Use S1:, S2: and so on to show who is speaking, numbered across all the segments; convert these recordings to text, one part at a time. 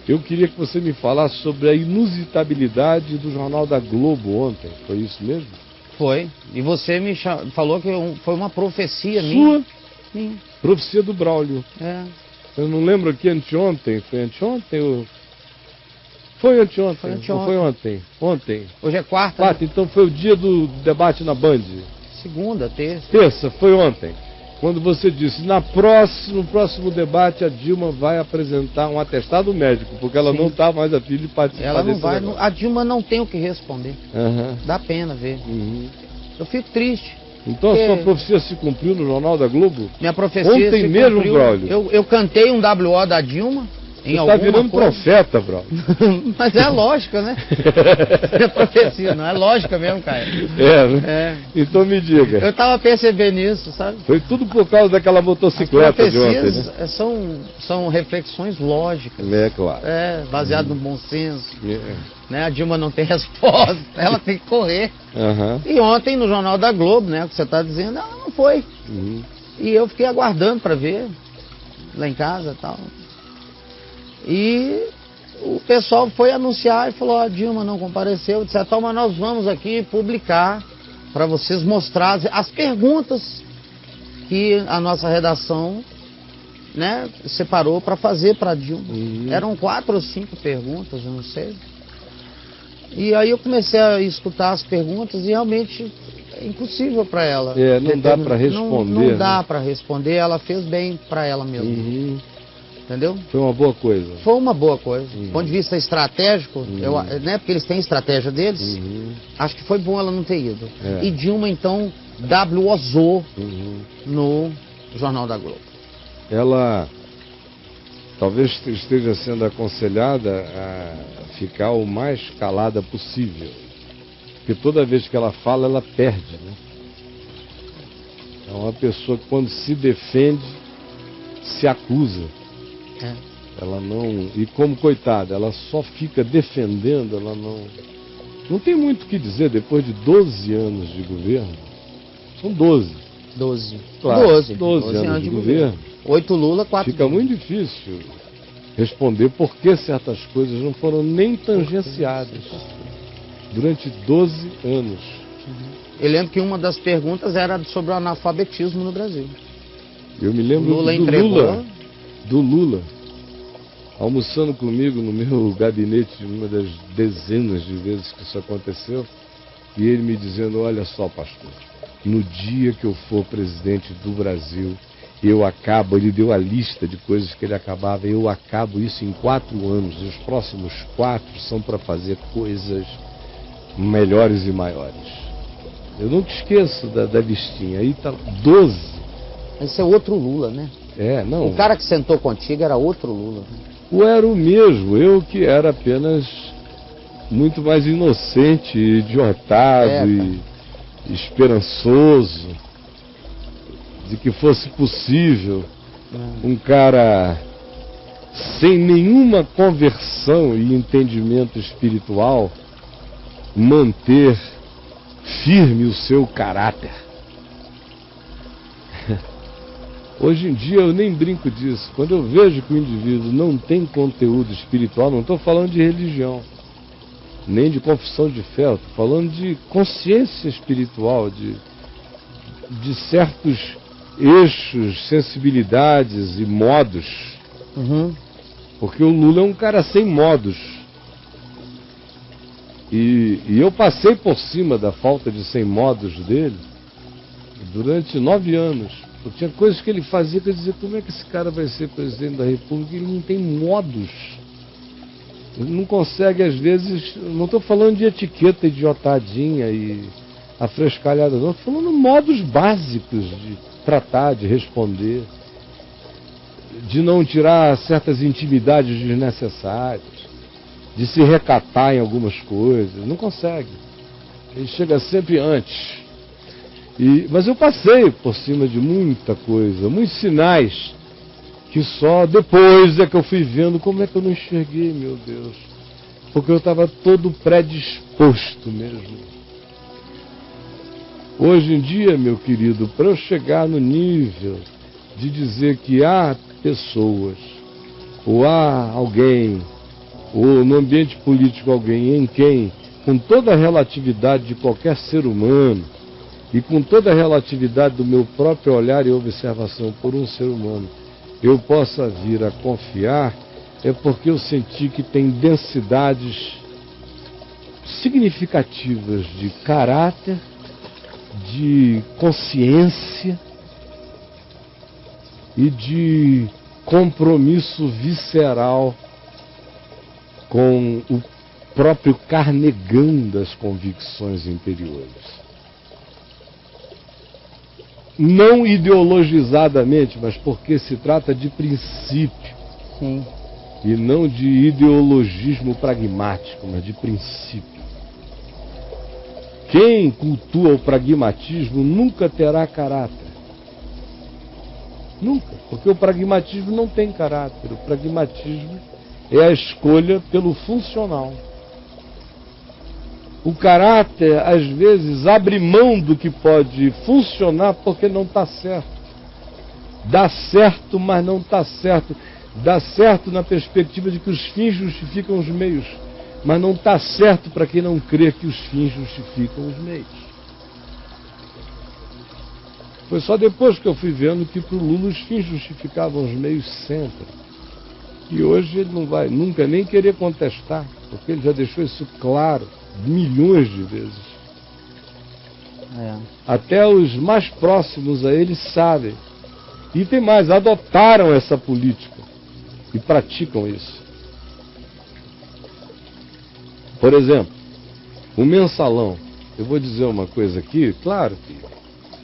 S1: Eu queria que você me falasse sobre a inusitabilidade do Jornal da Globo ontem. Foi isso mesmo?
S2: Foi. E você me falou que foi uma profecia
S1: Sua?
S2: minha. Sim.
S1: Profecia do Braulio.
S2: É.
S1: Eu não lembro aqui anteontem. Foi anteontem ou... Foi anteontem.
S2: Foi anteontem.
S1: Ou foi ontem? Ontem.
S2: Hoje é quarta.
S1: Quarta, então foi o dia do debate na Band.
S2: Segunda, terça.
S1: Terça, foi ontem. Quando você disse, no próximo debate a Dilma vai apresentar um atestado médico, porque ela
S2: Sim.
S1: não está mais a fim de participar
S2: Ela não
S1: desse
S2: vai.
S1: negócio.
S2: A Dilma não tem o que responder.
S1: Aham.
S2: Dá pena ver.
S1: Uhum.
S2: Eu fico triste.
S1: Então a sua profecia se cumpriu no Jornal da Globo?
S2: Minha profecia
S1: Ontem
S2: se
S1: mesmo,
S2: cumpriu.
S1: Braulio?
S2: Eu cantei um WO da Dilma. Em
S1: Você está virando
S2: coisa.
S1: profeta, Braulio.
S2: Mas é lógica, né? É profecia, não é lógica mesmo, cara.
S1: É, né?
S2: É.
S1: Então me diga.
S2: Eu tava percebendo isso, sabe?
S1: Foi tudo por causa daquela motocicleta de ontem,
S2: profecias
S1: né?
S2: são reflexões lógicas.
S1: É, claro.
S2: Baseado no bom senso.
S1: É.
S2: Né? A Dilma não tem resposta, ela tem que correr.
S1: Aham.
S2: E ontem no Jornal da Globo, né, o que você está dizendo, não foi.
S1: Uhum.
S2: E eu fiquei aguardando para ver, lá em casa e tal. E o pessoal foi anunciar e falou, a Dilma não compareceu, etc. Mas nós vamos aqui publicar para vocês mostrar as perguntas que a nossa redação, né, separou para fazer para a Dilma.
S1: Uhum.
S2: Eram 4 ou 5 perguntas, eu não sei. E aí eu comecei a escutar as perguntas e realmente é impossível para ela.
S1: É, não dá para responder.
S2: Não dá para responder, ela fez bem para ela mesma.
S1: Uhum.
S2: Entendeu?
S1: Foi uma boa coisa.
S2: Foi uma boa coisa. Do ponto de vista estratégico, né, porque eles têm estratégia deles, acho que foi bom ela não ter ido.
S1: É.
S2: E Dilma, então, WOzou
S1: Uhum.
S2: no Jornal da Globo.
S1: Ela talvez esteja sendo aconselhada a ficar o mais calada possível. Porque toda vez que ela fala, ela perde, né? É uma pessoa que quando se defende, se acusa.
S2: É.
S1: Ela não... E como coitada, ela só fica defendendo, ela não... Não tem muito o que dizer depois de 12 anos de governo. São 12.
S2: 12.
S1: Claro,
S2: 12
S1: anos de governo.
S2: 8 Lula, 4
S1: Fica muito difícil responder por que certas coisas não foram nem tangenciadas durante 12 anos.
S2: Eu lembro que uma das perguntas era sobre o analfabetismo no Brasil.
S1: Eu me lembro
S2: Lula
S1: do
S2: entregou.
S1: Lula almoçando comigo no meu gabinete, uma das dezenas de vezes que isso aconteceu, e ele me dizendo, olha só, pastor, no dia que eu for presidente do Brasil, ele deu a lista de coisas que ele acabava, eu acabo isso em 4 anos, e os próximos 4 são para fazer coisas melhores e maiores. Eu nunca esqueço da listinha, aí tá 12.
S2: Esse é outro Lula, né?
S1: É, não.
S2: O cara que sentou contigo era outro Lula.
S1: Ou era o mesmo, eu que era apenas muito mais inocente, idiotado e esperançoso de que fosse possível um cara sem nenhuma conversão e entendimento espiritual manter firme o seu caráter. Hoje em dia eu nem brinco disso. Quando eu vejo que o indivíduo não tem conteúdo espiritual, não estou falando de religião, nem de confissão de fé, estou falando de consciência espiritual, de certos eixos, sensibilidades e modos. Porque o Lula é um cara sem modos. E eu passei por cima da falta de sem modos dele durante 9 anos. Porque tinha coisas que ele fazia que eu dizia, como é que esse cara vai ser presidente da República? Ele não tem modos. Ele não consegue, às vezes, não estou falando de etiqueta idiotadinha e afrescalhada, não. Estou falando de modos básicos de tratar, de responder, de não tirar certas intimidades desnecessárias, de se recatar em algumas coisas. Não consegue. Ele chega sempre antes. Mas eu passei por cima de muita coisa, muitos sinais, que só depois é que eu fui vendo como é que eu não enxerguei, meu Deus. Porque eu estava todo predisposto mesmo. Hoje em dia, meu querido, para eu chegar no nível de dizer que há pessoas, ou há alguém ou no ambiente político alguém em quem, com toda a relatividade de qualquer ser humano, e com toda a relatividade do meu próprio olhar e observação por um ser humano, eu possa vir a confiar, é porque eu senti que tem densidades significativas de caráter, de consciência e de compromisso visceral com o próprio carnegão das convicções interiores. Não ideologizadamente, mas porque se trata de princípio.
S2: Sim.
S1: E não de ideologismo pragmático, mas de princípio. Quem cultua o pragmatismo nunca terá caráter. Nunca, porque o pragmatismo não tem caráter. O pragmatismo é a escolha pelo funcional. O caráter, às vezes, abre mão do que pode funcionar porque não está certo. Dá certo, mas não está certo. Dá certo na perspectiva de que os fins justificam os meios, mas não está certo para quem não crê que os fins justificam os meios. Foi só depois que eu fui vendo que para o Lula os fins justificavam os meios sempre. E hoje ele não vai nunca nem querer contestar, porque ele já deixou isso claro milhões de vezes. Até os mais próximos a ele sabem. E tem mais, adotaram essa política e praticam isso. Por exemplo, o mensalão. Eu vou dizer uma coisa aqui, claro que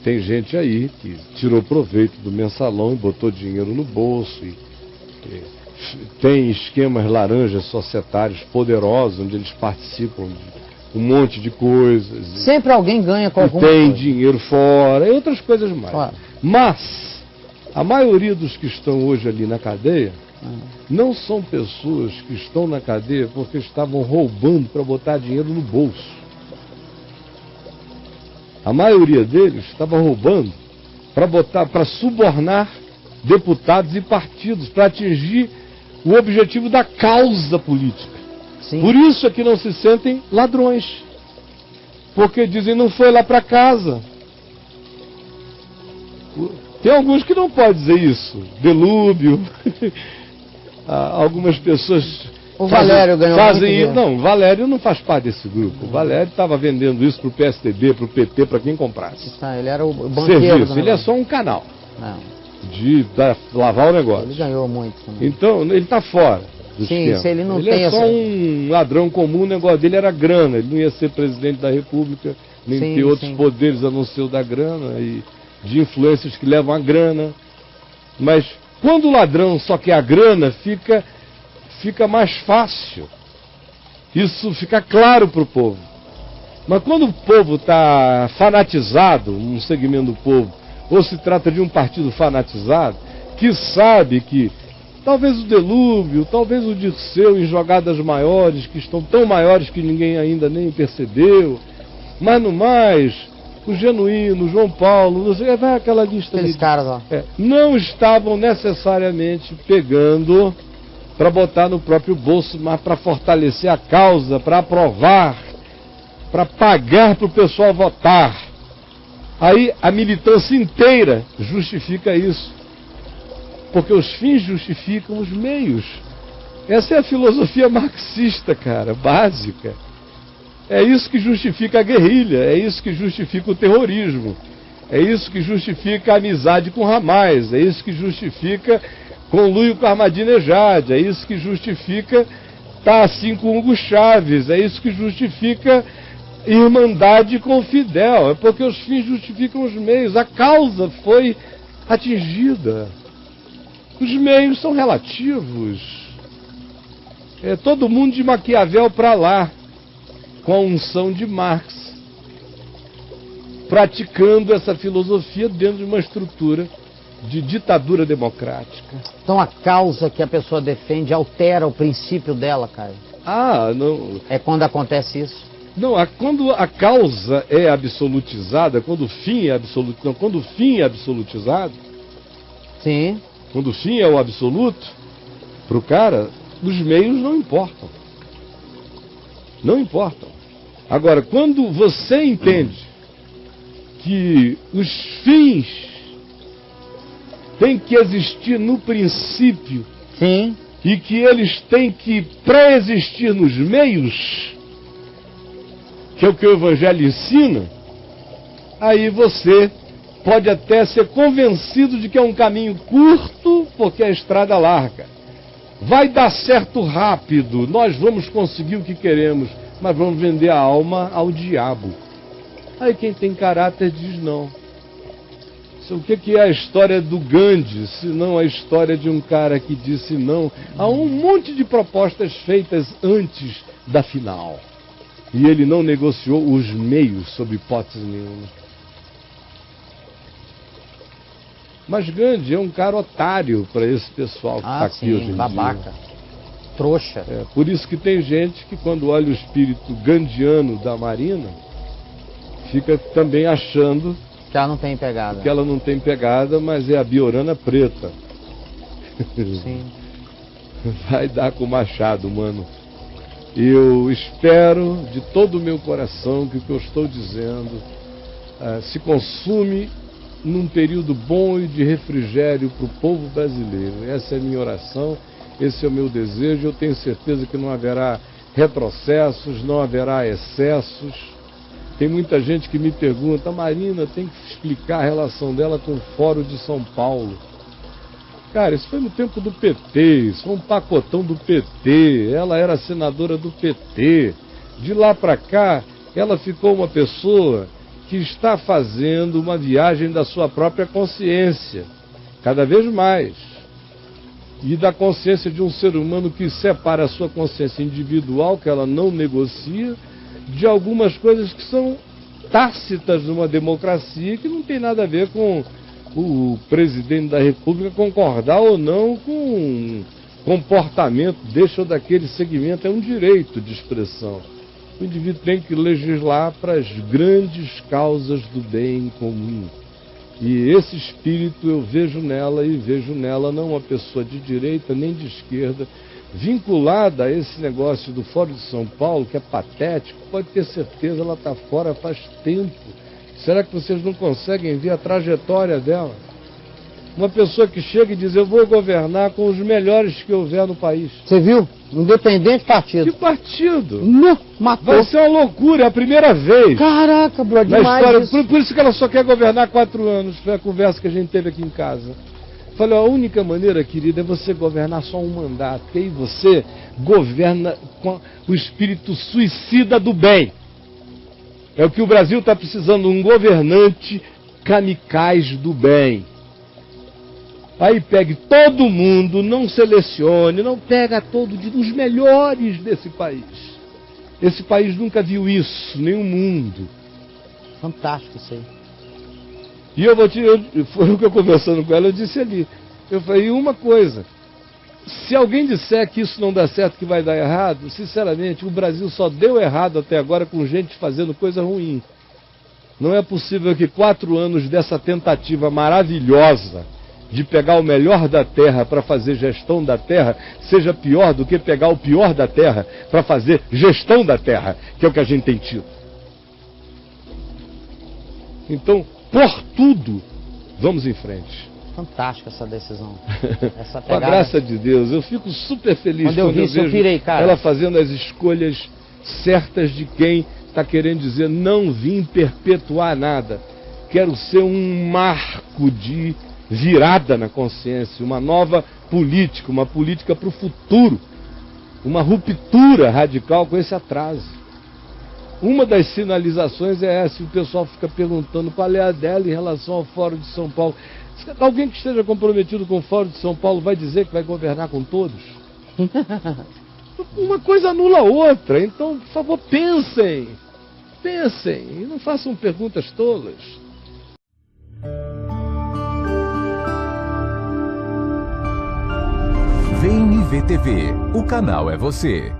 S1: tem gente aí que tirou proveito do mensalão e botou dinheiro no bolso e tem esquemas laranjas societários poderosos onde eles participam de um monte de coisas.
S2: Sempre alguém ganha com alguma
S1: tem
S2: coisa.
S1: Dinheiro fora e outras coisas mais.
S2: Claro.
S1: Mas a maioria dos que estão hoje ali na cadeia não são pessoas que estão na cadeia porque estavam roubando para botar dinheiro no bolso. A maioria deles estava roubando para subornar deputados e partidos, para atingir o objetivo da causa política.
S2: Sim.
S1: Por isso é que não se sentem ladrões. Porque dizem, não foi lá para casa. Tem alguns que não podem dizer isso. Delúbio. Algumas pessoas
S2: o Valério ganhou
S1: fazem isso. Não, o Valério não faz parte desse grupo. O Valério estava vendendo isso para o PSDB, para o PT, para quem comprasse.
S2: Ele era o banqueiro.
S1: Serviço. Ele é só um canal.
S2: Não.
S1: De lavar o negócio.
S2: Ele ganhou muito também.
S1: Então, ele está fora do esquema.
S2: Se ele não
S1: ele
S2: tem
S1: é só um ladrão comum, o negócio dele era grana. Ele não ia ser presidente da República, nem ter outros poderes a não ser o da grana e de influências que levam a grana. Mas quando o ladrão só quer a grana, fica mais fácil. Isso fica claro para o povo. Mas quando o povo está fanatizado, um segmento do povo, ou se trata de um partido fanatizado, que sabe que talvez o Delúbio, talvez o Dirceu em jogadas maiores, que estão tão maiores que ninguém ainda nem percebeu, mas no mais, o Genuíno, o João Paulo, não sei, vai aquela lista
S2: ali. Caras, ó.
S1: Não estavam necessariamente pegando para botar no próprio bolso, mas para fortalecer a causa, para aprovar, para pagar para o pessoal votar. Aí a militância inteira justifica isso. Porque os fins justificam os meios. Essa é a filosofia marxista, cara, básica. É isso que justifica a guerrilha, é isso que justifica o terrorismo, é isso que justifica a amizade com Hamas, é isso que justifica conluio com Ahmadinejad, é isso que justifica estar assim com Hugo Chávez, é isso que justifica irmandade com Fidel, é porque os fins justificam os meios, a causa foi atingida. Os meios são relativos. É todo mundo de Maquiavel para lá, com a unção de Marx, praticando essa filosofia dentro de uma estrutura de ditadura democrática.
S2: Então a causa que a pessoa defende altera o princípio dela, Caio?
S1: Não.
S2: É quando acontece isso?
S1: Não, quando a causa é absolutizada, quando o fim é absolutizado, quando o fim é absolutizado,
S2: sim.
S1: Quando o fim é o absoluto, para o cara, os meios não importam. Não importam. Agora, quando você entende que os fins têm que existir no princípio,
S2: Sim.
S1: e que eles têm que pré-existir nos meios, que é o que o Evangelho ensina, aí você pode até ser convencido de que é um caminho curto, porque a estrada é larga. Vai dar certo rápido, nós vamos conseguir o que queremos, mas vamos vender a alma ao diabo. Aí quem tem caráter diz não. O que é a história do Gandhi, se não a história de um cara que disse não a um monte de propostas feitas antes da final? E ele não negociou os meios sob hipótese nenhuma. Mas Gandhi é um cara otário para esse pessoal que está aqui hoje em
S2: babaca.
S1: dia.
S2: Trouxa.
S1: Por isso que tem gente que quando olha o espírito gandiano da Marina, fica também achando
S2: que ela não tem pegada.
S1: Que ela não tem pegada, mas é a Biorana preta.
S2: Sim.
S1: Vai dar com o machado, mano. Eu espero de todo o meu coração que o que eu estou dizendo se consume num período bom e de refrigério para o povo brasileiro. Essa é a minha oração, esse é o meu desejo. Eu tenho certeza que não haverá retrocessos, não haverá excessos. Tem muita gente que me pergunta, a Marina tem que explicar a relação dela com o Fórum de São Paulo. Cara, isso foi no tempo do PT, isso foi um pacotão do PT, ela era senadora do PT. De lá para cá, ela ficou uma pessoa que está fazendo uma viagem da sua própria consciência, cada vez mais. E da consciência de um ser humano que separa a sua consciência individual, que ela não negocia, de algumas coisas que são tácitas numa democracia, que não tem nada a ver com o presidente da República concordar ou não com um comportamento deste ou daquele segmento. É um direito de expressão. O indivíduo tem que legislar para as grandes causas do bem comum. E esse espírito eu vejo nela, e vejo nela não uma pessoa de direita nem de esquerda, vinculada a esse negócio do Fórum de São Paulo, que é patético. Pode ter certeza, ela está fora faz tempo. Será que vocês não conseguem ver a trajetória dela? Uma pessoa que chega e diz, eu vou governar com os melhores que houver no país.
S2: Você viu? Independente partido.
S1: Que partido?
S2: Não, matou.
S1: Vai ser uma loucura, é a primeira vez.
S2: Caraca, bro,
S1: na
S2: demais
S1: história.
S2: isso.
S1: Por isso que ela só quer governar 4 anos. Foi a conversa que a gente teve aqui em casa. Falei, a única maneira, querida, é você governar só um mandato. Porque aí você governa com o espírito suicida do bem. É o que o Brasil está precisando, um governante kamikaze do bem. Aí pegue todo mundo, não selecione, não pega os melhores desse país. Esse país nunca viu isso, nem o mundo.
S2: Fantástico isso aí.
S1: E foi o que eu conversando com ela, eu disse ali, eu falei, uma coisa, se alguém disser que isso não dá certo, que vai dar errado, sinceramente, o Brasil só deu errado até agora com gente fazendo coisa ruim. Não é possível que 4 anos dessa tentativa maravilhosa de pegar o melhor da terra para fazer gestão da terra seja pior do que pegar o pior da terra para fazer gestão da terra, que é o que a gente tem tido. Então, por tudo, vamos em frente.
S2: Fantástica essa decisão. Essa
S1: Com a graça de Deus, eu fico super feliz
S2: quando eu vejo
S1: ela fazendo as escolhas certas de quem está querendo dizer, não vim perpetuar nada. Quero ser um marco de virada na consciência, uma nova política, uma política para o futuro, uma ruptura radical com esse atraso. Uma das sinalizações é essa, e o pessoal fica perguntando qual é a dela em relação ao Fórum de São Paulo. Alguém que esteja comprometido com o Fórum de São Paulo vai dizer que vai governar com todos? Uma coisa anula a outra, então, por favor, pensem e não façam perguntas tolas.
S3: VNV TV, o canal é você.